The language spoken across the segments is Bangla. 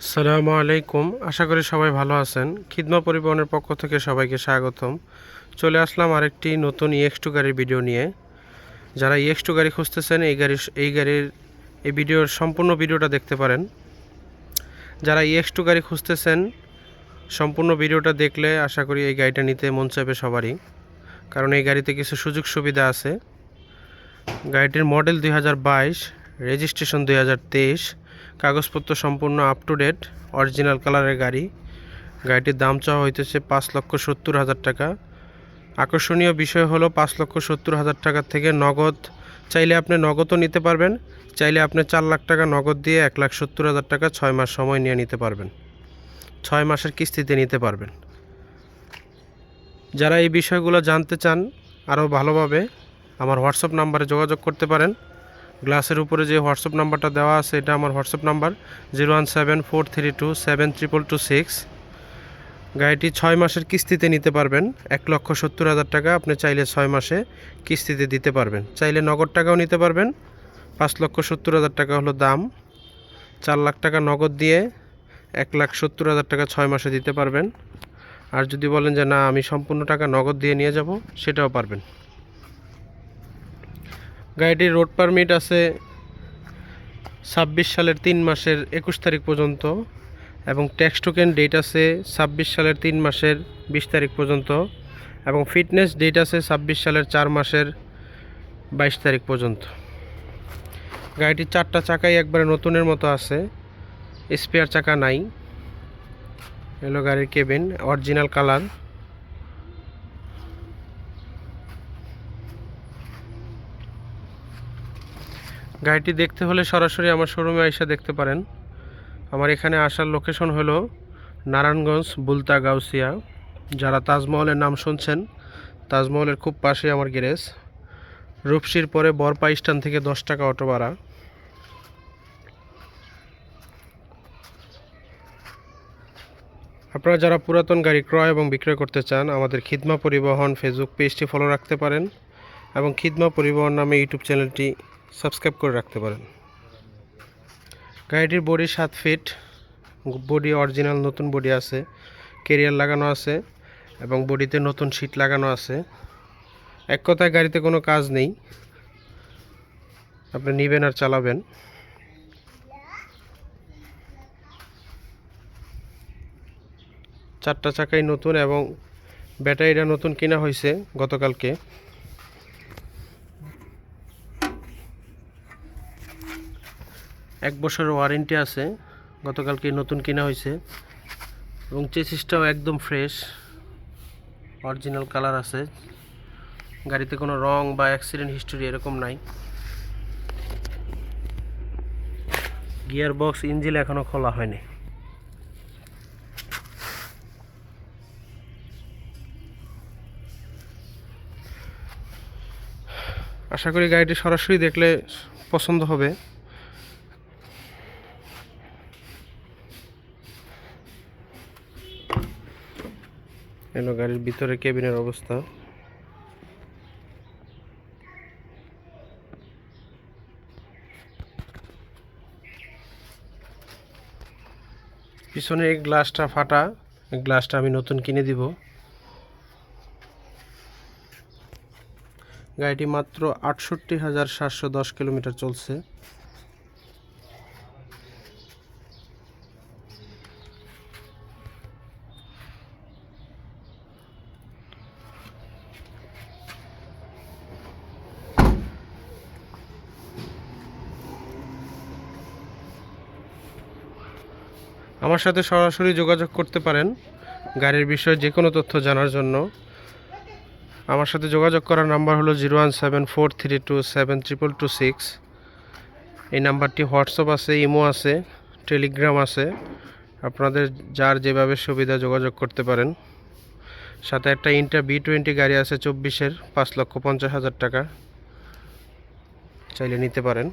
আসসালামু আলাইকুম। আশা করি সবাই ভালো আছেন। খিদমা পরিবহনের পক্ষ থেকে সবাইকে স্বাগতম। চলে আসলাম আরেকটি নতুন EX2 গাড়ির ভিডিও নিয়ে। যারা EX2 গাড়ি খুঁজতেছেন এই ভিডিওর সম্পূর্ণ ভিডিওটা দেখতে পারেন। যারা EX2 গাড়ি খুঁজতেছেন সম্পূর্ণ ভিডিওটা দেখলে আশা করি এই গাড়িটা নিতে মন চাইবে সবারই, কারণ এই গাড়িতে কিছু সুযোগ সুবিধা আছে। গাড়িটির মডেল 2022, রেজিস্ট্রেশন 2023, কাগজপত্র সম্পূর্ণ আপ টু ডেট, অরিজিনাল কালারের গাড়ি। গাড়িটির দাম চাওয়া হইতেছে 5,70,000 টাকা। আকর্ষণীয় বিষয় হলো 5,70,000 টাকা থেকে নগদ চাইলে আপনি নগদও নিতে পারবেন, চাইলে আপনি 4 লাখ টাকা নগদ দিয়ে 1,70,000 টাকা 6 মাস সময় নিয়ে নিতে পারবেন, 6 মাসের কিস্তিতে নিতে পারবেন। যারা এই বিষয়গুলো জানতে চান আরও ভালোভাবে, আমার হোয়াটসঅ্যাপ নাম্বারে যোগাযোগ করতে পারেন। গ্লাসের উপরে যে হোয়াটসঅ্যাপ নাম্বারটা দেওয়া আছে এটা আমার হোয়াটসঅ্যাপ নাম্বার 01743272226। গাড়িটি 6 মাসের কিস্তিতে নিতে পারবেন। 1,70,000 টাকা আপনি চাইলে 6 মাসে কিস্তিতে দিতে পারবেন, চাইলে নগদ টাকাও নিতে পারবেন। 5,70,000 টাকা হলো দাম। 4 লাখ টাকা নগদ দিয়ে 1,70,000 টাকা 6 মাসে দিতে পারবেন। আর যদি বলেন যে না আমি সম্পূর্ণ টাকা নগদ দিয়ে নিয়ে যাব, সেটাও পারবেন। গাড়িটির রোড পারমিট আছে 26 সালের 3 মাসের 21 তারিখ পর্যন্ত, এবং ট্যাক্স টোকেন ডেট আছে 26 সালের 3 মাসের 20 তারিখ পর্যন্ত, এবং ফিটনেস ডেট আছে 26 সালের 4 মাসের 22 তারিখ পর্যন্ত। গাড়িটির 4টা চাকাই একবারে নতুনের মতো আছে, স্পেয়ার চাকা নাই। এলো গাড়ির কেবিন, অরিজিনাল কালার। গাড়িটি দেখতে হলে সরাসরি আমার শোরুমে এসে দেখতে পারেন। আমার এখানে আসার লোকেশন হলো নারায়ণগঞ্জ বুলতা গাউসিয়া। যারা তাজমহলের নাম শুনছেন, তাজমহলের খুব পাশে আমার গ্যারেজ। রূপসীর পরে বরপা স্ট্যান্ড থেকে 10 টাকা অটো ভাড়া। আপনারা যারা পুরাতন গাড়ি ক্রয় এবং বিক্রয় করতে চান, আমাদের খিদমা পরিবহন ফেসবুক পেজটি ফলো রাখতে পারেন, এবং খিদমা পরিবহন নামে ইউটিউব চ্যানেলটি সাবস্ক্রাইব করে রাখতে পারেন। গাড়িটির বডি 7 ফিট, বডি অরিজিনাল নতুন বডি আছে, ক্যারিয়ার লাগানো আছে এবং বডিতে নতুন সিট লাগানো আছে। এক কথায় গাড়িতে কোনো কাজ নেই, আপনি নেবেন আর চালাবেন। চারটা চাকাই নতুন এবং ব্যাটারিটা নতুন কেনা হয়েছে গতকালকে। এক বছরের ওয়ারেন্টি আছে, গতকালকে নতুন কেনা হয়েছে, এবং চেসিসটাও একদম ফ্রেশ, অরিজিনাল কালার আছে। গাড়িতে কোনো রং বা অ্যাক্সিডেন্ট হিস্টোরি এরকম নাই। গিয়ার বক্স ইঞ্জিন এখনও খোলা হয়নি। আশা করি গাড়িটি সরাসরি দেখলে পছন্দ হবে। এলো গাড়ির ভিতরে কেবিনের অবস্থা। পিছনে এই গ্লাসটা ফাটা, এই গ্লাসটা আমি নতুন কিনে দিব। গাড়িটি মাত্র 68,710 কিলোমিটার চলছে। আমার সাথে সরাসরি যোগাযোগ করতে পারেন গাড়ির বিষয়ে যে কোনো তথ্য জানার জন্য। আমার সাথে যোগাযোগ করার নাম্বার হলো 01743272226। এই নাম্বারটি হোয়াটসঅ্যাপ আছে, ইমো আছে, টেলিগ্রাম আছে। আপনাদের যার যেভাবে সুবিধা যোগাযোগ করতে পারেন। সাথে একটা ইন্টা B20 গাড়ি আছে 24-এর, 5,50,000 টাকা, চাইলে নিতে পারেন।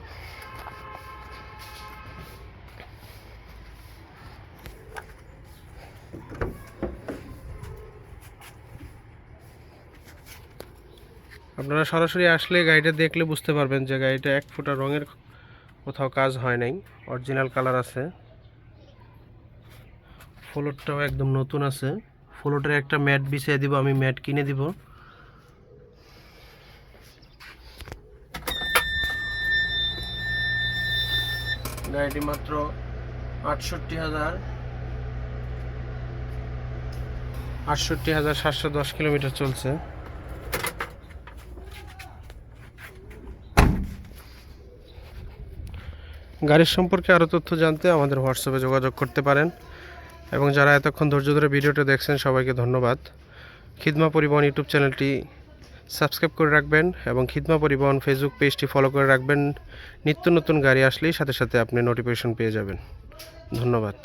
আপনারা সরাসরি আসলে গাড়িটা দেখলে বুঝতে পারবেন যে গাড়িটা এক ফোঁটা রঙের কোথাও কাজ হয় নাই, অরিজিনাল কালার আছে। ফ্লোরটাও একদম নতুন আছে। ফ্লোরের একটা ম্যাট বিছিয়ে দিব, আমি ম্যাট কিনে দিব। গাড়িটি মাত্র 68,710 কিলোমিটার চলছে। গাড়ির সম্পর্কে আরও তথ্য জানতে আমাদের হোয়াটসঅ্যাপে যোগাযোগ করতে পারেন। এবং যারা এতক্ষণ ধৈর্য ধরে ভিডিওটা দেখছেন সবাইকে ধন্যবাদ। খিদমা পরিবহন ইউটিউব চ্যানেলটি সাবস্ক্রাইব করে রাখবেন এবং খিদমা পরিবহন ফেসবুক পেজটি ফলো করে রাখবেন। নিত্য নতুন গাড়ি আসলেই সাথে সাথে আপনি নোটিফিকেশন পেয়ে যাবেন। ধন্যবাদ।